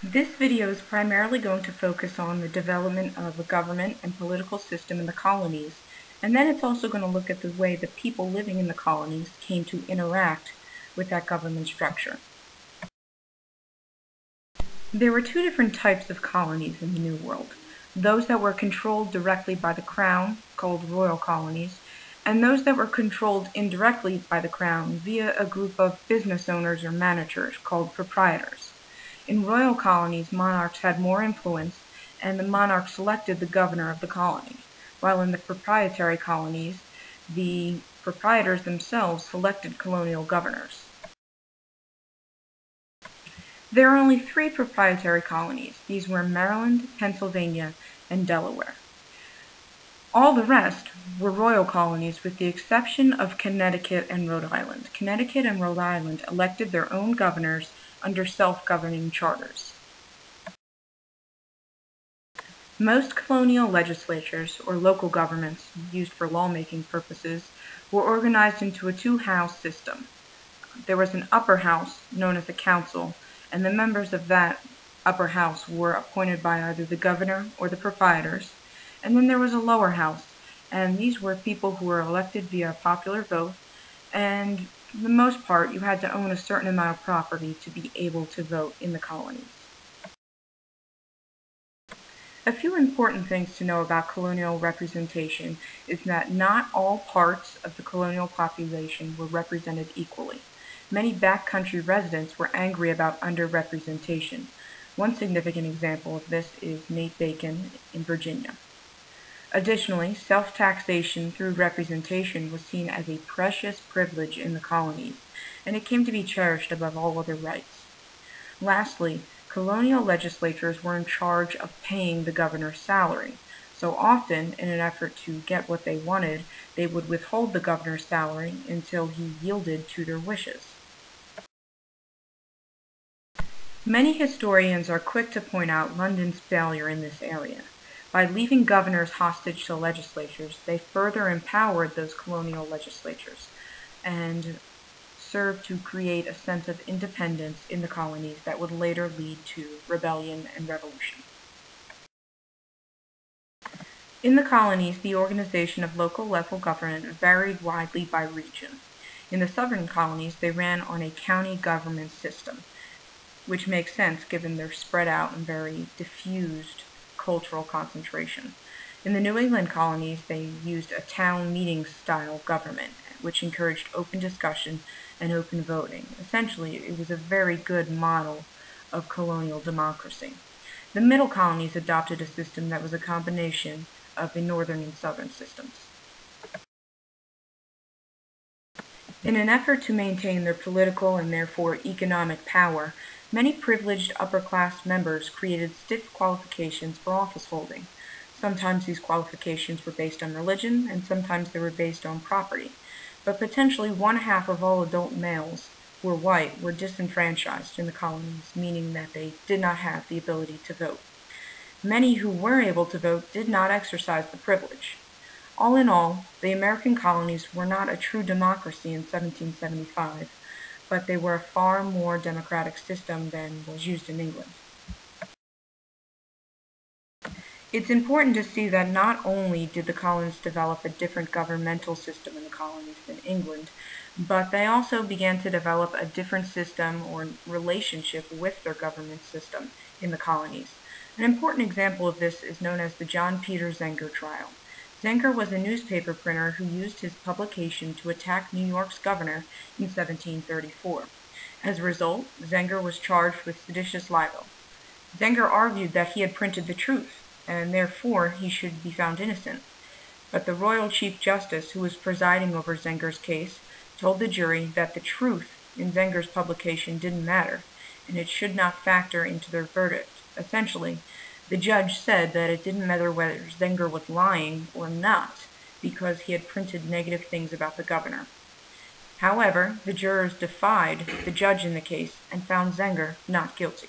This video is primarily going to focus on the development of a government and political system in the colonies, and then it's also going to look at the way the people living in the colonies came to interact with that government structure. There were two different types of colonies in the New World: those that were controlled directly by the Crown, called royal colonies, and those that were controlled indirectly by the Crown via a group of business owners or managers called proprietors. In royal colonies, monarchs had more influence, and the monarch selected the governor of the colony, while in the proprietary colonies, the proprietors themselves selected colonial governors. There are only 3 proprietary colonies. These were Maryland, Pennsylvania, and Delaware. All the rest were royal colonies with the exception of Connecticut and Rhode Island. Connecticut and Rhode Island elected their own governors under self-governing charters. Most colonial legislatures, or local governments used for lawmaking purposes, were organized into a 2-house system. There was an upper house, known as a council, and the members of that upper house were appointed by either the governor or the proprietors. And then there was a lower house, and these were people who were elected via popular vote, and for the most part you had to own a certain amount of property to be able to vote in the colonies. A few important things to know about colonial representation is that not all parts of the colonial population were represented equally. Many backcountry residents were angry about underrepresentation. One significant example of this is Nate Bacon in Virginia. Additionally, self-taxation through representation was seen as a precious privilege in the colonies, and it came to be cherished above all other rights. Lastly, colonial legislatures were in charge of paying the governor's salary, so often, in an effort to get what they wanted, they would withhold the governor's salary until he yielded to their wishes. Many historians are quick to point out London's failure in this area. By leaving governors hostage to legislatures, they further empowered those colonial legislatures and served to create a sense of independence in the colonies that would later lead to rebellion and revolution. In the colonies, the organization of local level government varied widely by region. In the southern colonies, they ran on a county government system, which makes sense given their spread out and very diffused cultural concentration. In the New England colonies, they used a town meeting style government, which encouraged open discussion and open voting. Essentially, it was a very good model of colonial democracy. The middle colonies adopted a system that was a combination of the northern and southern systems. In an effort to maintain their political and therefore economic power, many privileged upper-class members created stiff qualifications for office holding. Sometimes these qualifications were based on religion, and sometimes they were based on property. But potentially 1/2 of all adult males who were white were disenfranchised in the colonies, meaning that they did not have the ability to vote. Many who were able to vote did not exercise the privilege. All in all, the American colonies were not a true democracy in 1775, but they were a far more democratic system than was used in England. It's important to see that not only did the colonies develop a different governmental system in the colonies than England, but they also began to develop a different system or relationship with their government system in the colonies. An important example of this is known as the John Peter Zenger trial. Zenger was a newspaper printer who used his publication to attack New York's governor in 1734. As a result, Zenger was charged with seditious libel. Zenger argued that he had printed the truth, and therefore he should be found innocent. But the royal chief justice, who was presiding over Zenger's case, told the jury that the truth in Zenger's publication didn't matter, and it should not factor into their verdict. Essentially, the judge said that it didn't matter whether Zenger was lying or not, because he had printed negative things about the governor. However, the jurors defied the judge in the case and found Zenger not guilty.